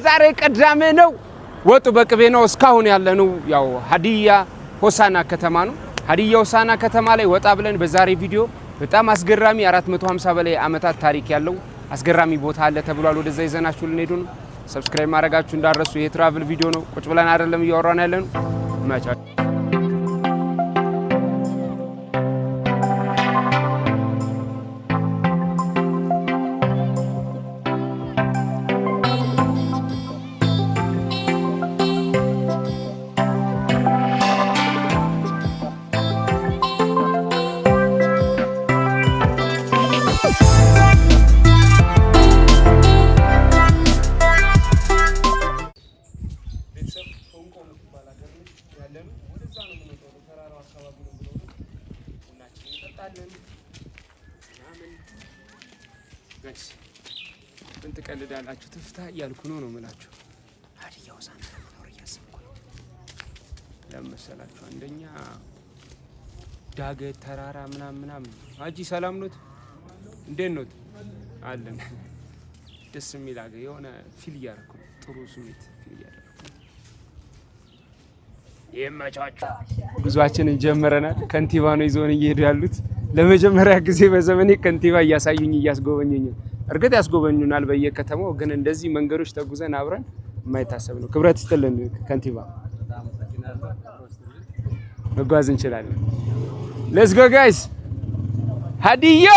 ዛሬ ቀዳሜ ነው ወጡ በቅቤ ነው እስካሁን ያለነው ያው ሀዲያ ሆሳና ከተማ ነው ሀዲያ ሆሳና ከተማ ላይ ወጣ ብለን በዛሬ ቪዲዮ በጣም አስገራሚ 450 በላይ አመታት ታሪክ ያለው አስገራሚ ቦታ አለ ተብሏል ወደዛ ይዘናችሁ ልንሄዱ ነው ሰብስክራይብ ማድረጋችሁ እንዳረሱ ይሄ ትራቭል ቪዲዮ ነው ቁጭ ብለን አይደለም እያወራን ያለነው ማቻ እንት ቀልዳላችሁ ተፍታ ያልኩ ነው መላችሁ ሀዲያ ሆሳና ነው ያሰብኩ ለምሳላችሁ አንደኛ ዳገት ተራራ ምናምን አጂ ሰላም ኖት እንዴት ኖት አለን ደስ የሚል አገ የሆነ ፊል ያርኩ ጥሩ ስሜት ፊል ያርኩ የማቻችሁ ጉዟችንን ጀምረናል ከንቲባ ነው ይዞን እየሄዱ ያሉት ለመጀመሪያ ጊዜ በዘመኔ ከንቲባ እያሳዩኝ እያስጎበኘኝ እርግጥ ያስጎበኙናል በየከተማው ግን እንደዚህ መንገዶች ተጉዘን አብረን የማይታሰብ ነው ክብረት ይስጥልን ከንቲባ መጓዝ እንችላለን ሌትስ ጎ ጋይስ ሀዲያ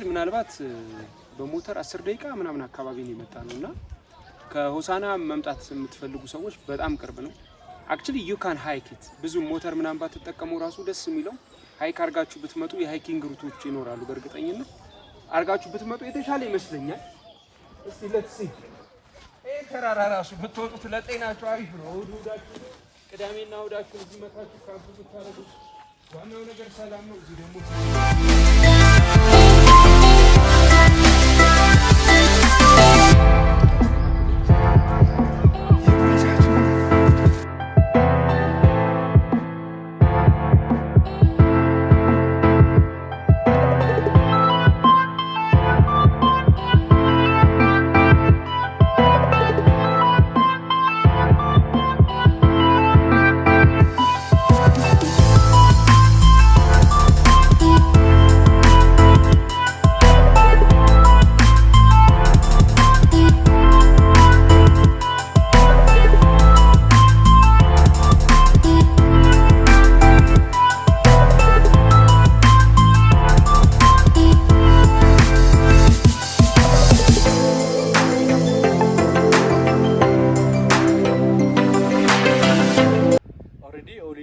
ምናልባት በሞተር 10 ደቂቃ ምናምን አካባቢ ነው የመጣነውና ከሆሳና መምጣት የምትፈልጉ ሰዎች በጣም ቅርብ ነው actually you can hike it ብዙ ሞተር ምናምን ባትጠቀሙ ራሱ ደስ የሚለው ሃይክ አርጋችሁ ብትመጡ የሃይኪንግ ሩቶች ይኖራሉ በእርግጠኝነት አርጋችሁ ብትመጡ የተሻለ ይመስለኛል እስቲ let's see ተራራ ራሱ ብትወጡት ለጤናችሁ አሪፍ ነው እሁዳችሁ ቅዳሜና እሁዳችሁ እዚህ መታችሁ ካምፕ ብታረጉ ዋናው ነገር ሰላም ነው እዚህ ደግሞ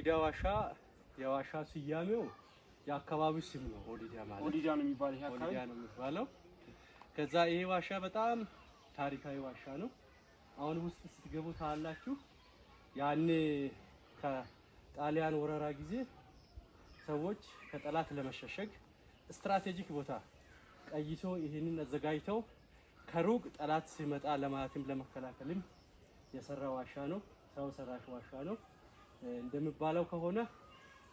ኦዲዳ ዋሻ የዋሻ ስያሜው የአካባቢው ስም ነው። ኦዲዳ ማለት ኦዲዳ ነው የሚባለው። ይሄ አካባቢ ኦዲዳ ነው የሚባለው። ከዛ ይሄ ዋሻ በጣም ታሪካዊ ዋሻ ነው። አሁን ውስጥ ስትገቡ ታላችሁ ያኔ ከጣሊያን ወረራ ጊዜ ሰዎች ከጠላት ለመሸሸግ ስትራቴጂክ ቦታ ቀይሶ ይሄንን አዘጋጅተው ከሩቅ ጠላት ሲመጣ ለማለትም ለመከላከልም የሰራ ዋሻ ነው። ሰው ሰራሽ ዋሻ ነው። እንደሚባለው ከሆነ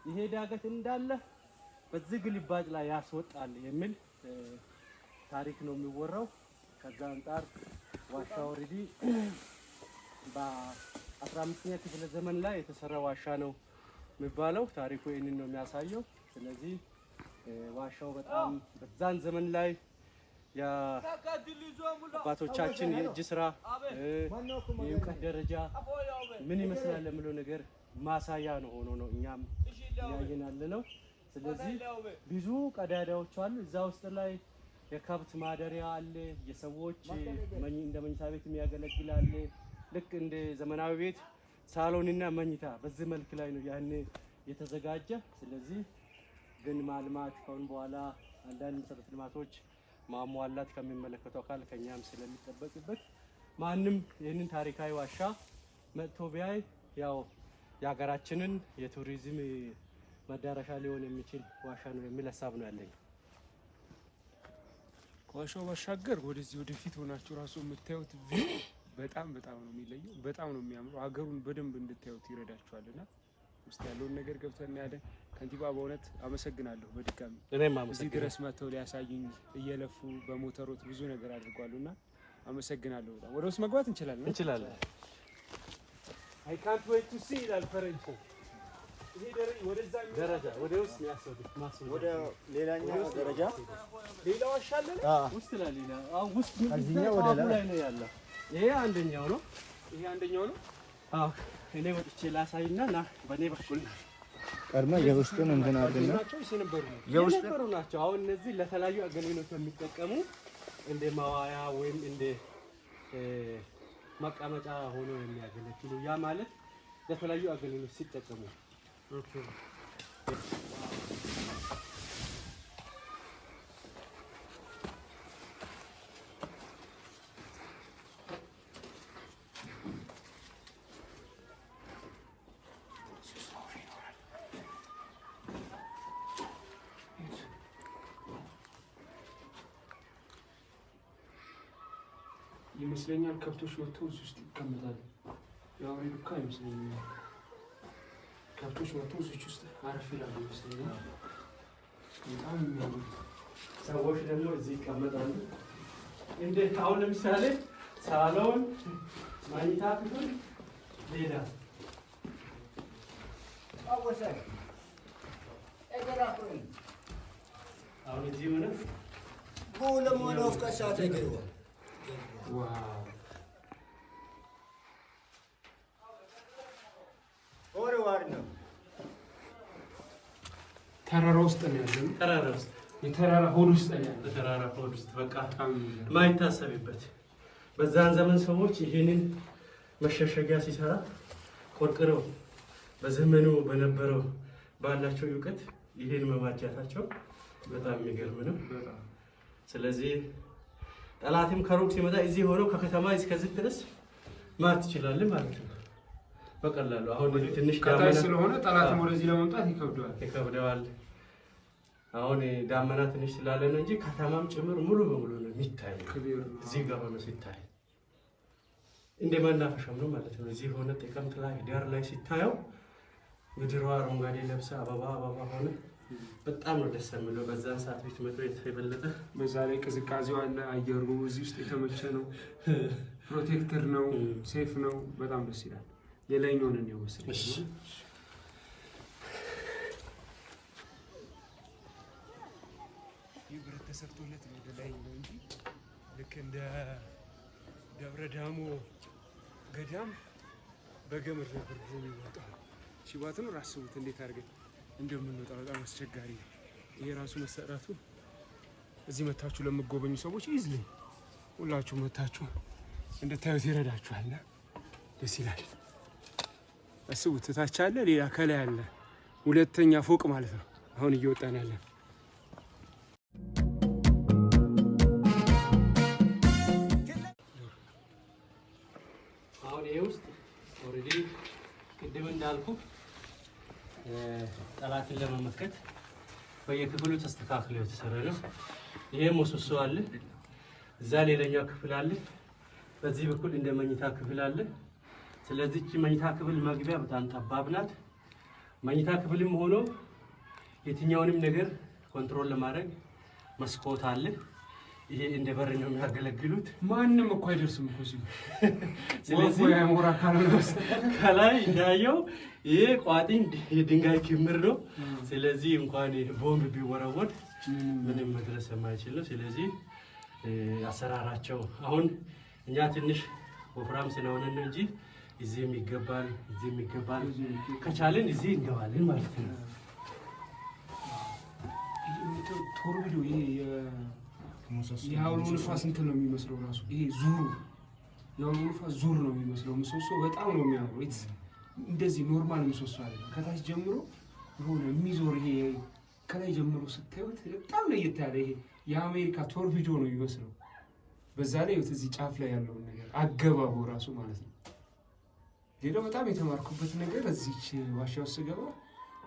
ይሄ ዳገት እንዳለ በዚህ ግልባጭ ላይ ያስወጣል የሚል ታሪክ ነው የሚወራው። ከዛ አንፃር ዋሻ ኦሬዲ በ15ኛ ክፍለ ዘመን ላይ የተሰራ ዋሻ ነው የሚባለው። ታሪኩ ይህንን ነው የሚያሳየው። ስለዚህ ዋሻው በጣም በዛን ዘመን ላይ የአባቶቻችን የእጅ ስራ የእውቀት ደረጃ ምን ይመስላል ለሚለው ነገር ማሳያ ነው ሆኖ ነው እኛም ያየን ያለነው። ስለዚህ ብዙ ቀዳዳዎች አሉ። እዛ ውስጥ ላይ የከብት ማደሪያ አለ፣ የሰዎች እንደ መኝታ ቤት የሚያገለግል አለ። ልክ እንደ ዘመናዊ ቤት ሳሎንና መኝታ በዚህ መልክ ላይ ነው ያን የተዘጋጀ። ስለዚህ ግን ማልማት ከሆነ በኋላ አንዳንድ መሰረተ ልማቶች ማሟላት ከሚመለከተው አካል ከኛም ስለሚጠበቅበት ማንም ይህንን ታሪካዊ ዋሻ መጥቶ ቢያይ ያው የሀገራችንን የቱሪዝም መዳረሻ ሊሆን የሚችል ዋሻ ነው የሚል ሀሳብ ነው ያለኝ። ከዋሻው ባሻገር ወደዚህ ወደፊት ሆናችሁ ራሱ የምታዩት ቪው በጣም ነው የሚለየው። በጣም ነው የሚያምረው። ሀገሩን በደንብ እንድታዩት ይረዳችኋልና ውስጥ ያለውን ነገር ገብተን እናያለን። ከንቲባ በእውነት አመሰግናለሁ በድጋሚ እዚህ ድረስ መጥተው ሊያሳዩኝ እየለፉ በሞተሮት ብዙ ነገር አድርጓሉና አመሰግናለሁ። በጣም ወደ ውስጥ መግባት እንችላለን። I can't wait to see ይላል ፈረንጅ። ይሄ ደረጃ ወደ ውስጥ ያስወጣል። ወደ ሌላኛው ደረጃ ሌላ ዋሻ አለ ውስጥ ላይ ሌላ ውስጥ እዚህኛው ወደ ላይ ነው ያለው። ይሄ አንደኛው ነው። አዎ እኔ ወጥቼ ላሳይና ና በኔ በኩል ቀድማ የውስጡን እንትን አድርገና የውስጡ ናቸው። አሁን እነዚህ ለተለያዩ አገልግሎት የሚጠቀሙ እንደ ማዋያ ወይም እንደ መቀመጫ ሆኖ የሚያገለግሉ ያ ማለት ለተለያዩ አገልግሎት ሲጠቀሙ ይመስለኛል። ከብቶች መጥተው እዚህ ውስጥ ይቀመጣሉ። ያው ዱካ ይመስለኛል። ከብቶች መጥተው እዚህ ውስጥ አረፍ ይላሉ ይመስለኛል። በጣም የሚያምሩ ሰዎች ደግሞ እዚህ ይቀመጣሉ። እንዴት አሁን ለምሳሌ ሳሎን፣ መኝታ ክፍል፣ ሌላ አሁን እዚህ ሆነ ተራራ ውስጥ ነው ያለው። የተራራ ሆድ ውስጥ ነው ያለው። ተራራ ሆድ ውስጥ በቃ ማይታሰብበት። በዛን ዘመን ሰዎች ይሄንን መሸሸጊያ ሲሰራ ቆርቆረው በዘመኑ በነበረው ባላቸው እውቀት ይሄን መማጃታቸው በጣም የሚገርም ነው። ስለዚህ ጠላትም ከሩቅ ሲመጣ እዚህ ሆኖ ከከተማ እስከዚህ ድረስ ማት ይችላል ማለት ነው በቀላሉ። አሁን ትንሽ ከታይ ስለሆነ ጠላትም ወደዚህ ለመምጣት ይከብደዋል። አሁን ዳመና ትንሽ ስላለ ነው እንጂ ከተማም ጭምር ሙሉ በሙሉ ነው የሚታየው። እዚህ ጋር ሆኖ ሲታይ እንደ መናፈሻም ነው ማለት ነው። እዚህ ሆነ ጥቅምት ላይ ዳር ላይ ሲታየው ምድሯ አረንጓዴ ለብሳ አበባ ሆነ በጣም ነው ደስ የሚለው። በዛን ሰዓት ቤት መጥቶ የተበለጠ በዛ ላይ ቅዝቃዜው አለ። አየሩ እዚህ ውስጥ የተመቸ ነው። ፕሮቴክተር ነው። ሴፍ ነው። በጣም ደስ ይላል። የላይኛውን ነው መሰለኝ። እሺ ይህ ብረት ተሰርቶለት ነው ወደ ላይ ነው እንጂ ልክ እንደ ደብረ ዳሞ ገዳም በገመድ ነበር የሚወጣው። ሽባቱን ራስቡት እንዴት አድርገን እንደምንወጣ በጣም አስቸጋሪ ነው። ይሄ ራሱ መሰራቱ እዚህ መታችሁ ለምትጎበኙ ሰዎች ኢዝሊ ሁላችሁ መታችሁ እንድታዩት ይረዳችኋልና ደስ ይላል። አስቡት፣ ታች አለ፣ ሌላ ከላይ አለ። ሁለተኛ ፎቅ ማለት ነው። አሁን እየወጣን ያለን አሁን ይሄ ውስጥ ኦልሬዲ ቅድም እንዳልኩ ጠላትን ለመመከት በየክፍሉ ተስተካክሎ የተሰራ ነው። ይሄ ምሰሶ አለ፣ እዛ ሌላኛው ክፍል አለ፣ በዚህ በኩል እንደ መኝታ ክፍል አለ። ስለዚህ እቺ መኝታ ክፍል መግቢያ በጣም ጠባብ ናት። መኝታ ክፍልም ሆኖ የትኛውንም ነገር ኮንትሮል ለማድረግ መስኮት አለ። ይሄ እንደ በር ነው የሚያገለግሉት። ማንም እኮ አይደርስም እኮ ሲሉ ስለዚህ ያሞራ ካለውስ ከላይ እንዳየው ይሄ ቋጥኝ የድንጋይ ክምር ነው። ስለዚህ እንኳን ቦምብ ቢወረወር ምንም መድረስ የማይችል ነው። ስለዚህ አሰራራቸው አሁን እኛ ትንሽ ወፍራም ስለሆነ ነው እንጂ እዚህም ይገባል፣ እዚህም ይገባል። ከቻልን እዚህ እንገባለን ማለት ነው። ቶርቢዶ ይሄ የአውሎ ንፋስ እንትን ነው የሚመስለው ራሱ። ይሄ ዙሩ የአውሎ ንፋስ ዙር ነው የሚመስለው። ምሰሶ በጣም ነው የሚያምረው። እንደዚህ ኖርማል ምሰሶ አይደለም። ከታች ጀምሮ የሆነ የሚዞር ይሄ ከላይ ጀምሮ ስታዩት በጣም ለየት ያለ ይሄ የአሜሪካ ቶርቢዶ ነው የሚመስለው። በዛ ላይ እዚህ ጫፍ ላይ ያለውን ነገር አገባቡ ራሱ ማለት ነው። ሌላው በጣም የተማርኩበት ነገር እዚች ዋሻ ውስጥ ስገባ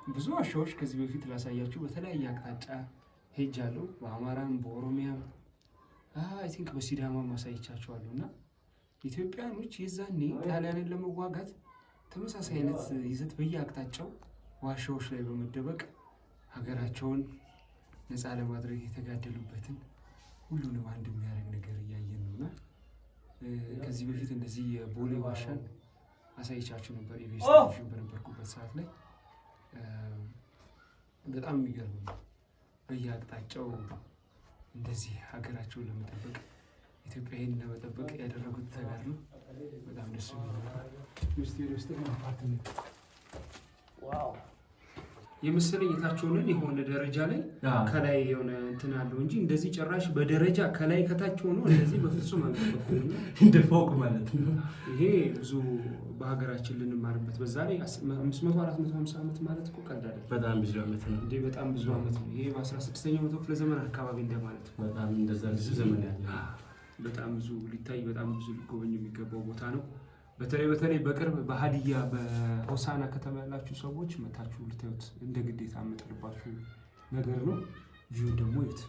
ብዙ ዋሻዎች ከዚህ በፊት ላሳያችሁ በተለያየ አቅጣጫ ሄጃለሁ። በአማራም በኦሮሚያም አይ ቲንክ በሲዳማም ማሳይቻቸዋለሁ። እና ኢትዮጵያኖች የዛኔ ጣሊያንን ለመዋጋት ተመሳሳይ አይነት ይዘት በየአቅጣጫው ዋሻዎች ላይ በመደበቅ ሀገራቸውን ነፃ ለማድረግ የተጋደሉበትን ሁሉንም አንድ የሚያደርግ ነገር እያየን ነውና ከዚህ በፊት እንደዚህ የቦሌ ዋሻን አሳይቻችሁ ነበር ኢንቨስቲጌሽን በነበርኩበት ሰዓት ላይ። በጣም የሚገርም ነው። በየአቅጣጫው እንደዚህ ሀገራቸውን ለመጠበቅ ኢትዮጵያን ለመጠበቅ ያደረጉት ተጋድሎ በጣም ደስ የሚል ሚኒስቴር ውስጥ አፓርትመንት ዋው የመሰለኝ የታችሁንን የሆነ ደረጃ ላይ ከላይ የሆነ እንትን አለው እንጂ እንደዚህ ጭራሽ በደረጃ ከላይ ከታች ሆኖ እንደዚህ በፍጹም አልጠበቅኩም። እንደ ፎቅ ማለት ነው። ይሄ ብዙ በሀገራችን ልንማርበት በዛ ላይ 500 450 ዓመት ማለት እኮ ቀላል አይደለም። በጣም ብዙ ዓመት ነው እንዴ! በጣም ብዙ ዓመት ነው። ይሄ በ16ኛው መቶ ክፍለ ዘመን አካባቢ እንደማለት ነው። በጣም እንደዛ ብዙ ዘመን ያለ በጣም ብዙ ሊታይ በጣም ብዙ ሊጎበኝ የሚገባው ቦታ ነው። በተለይ በቅርብ በሀዲያ በሆሳና ከተማ ያላችሁ ሰዎች መታችሁ ልታዩት እንደ ግዴታ የምጥልባችሁ ነገር ነው። ቪው ደግሞ ይዩት።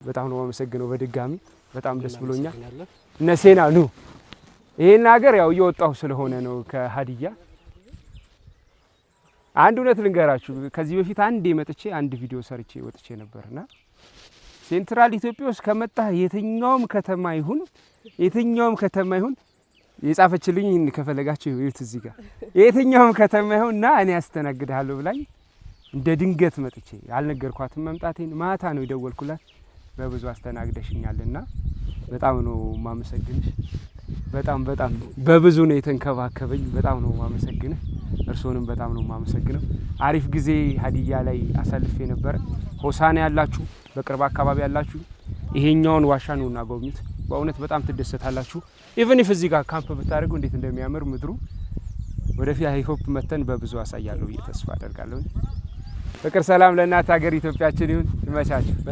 በጣም ነው የማመሰግነው። በድጋሚ በጣም ደስ ብሎኛል። ነሴና ኑ ይሄን ሀገር ያው እየወጣሁ ስለሆነ ነው ከሀዲያ። አንድ እውነት ልንገራችሁ፣ ከዚህ በፊት አንዴ መጥቼ አንድ ቪዲዮ ሰርቼ ወጥቼ ነበርና ሴንትራል ኢትዮጵያ ውስጥ ከመጣ የትኛውም ከተማ ይሁን የጻፈችልኝ ከፈለጋችሁ ይሁት እዚህ ጋር የትኛውም ከተማ ይሁንና እኔ አስተናግድሃለሁ ብላኝ እንደ ድንገት መጥቼ አልነገርኳትም መምጣቴን። ማታ ነው የደወልኩላት። በብዙ አስተናግደሽኛልና በጣም ነው ማመሰግንሽ። በጣም በብዙ ነው የተንከባከበኝ። በጣም ነው ማመሰግንህ። እርሶንም በጣም ነው ማመሰግነው። አሪፍ ጊዜ ሀዲያ ላይ አሳልፌ ነበር። ሆሳና ያላችሁ በቅርብ አካባቢ ያላችሁ ይሄኛውን ዋሻ ነውና ጎብኙት። በእውነት በጣም ትደሰታላችሁ። ኢቭን ኢፍ እዚህ ጋር ካምፕ ብታደርጉ እንዴት እንደሚያምር ምድሩ ወደፊት አይ ሆፕ መተን በብዙ አሳያለሁ ብዬ ተስፋ አደርጋለሁ። ፍቅር ሰላም ለእናት ሀገር ኢትዮጵያችን ይሁን። ይመቻችሁ።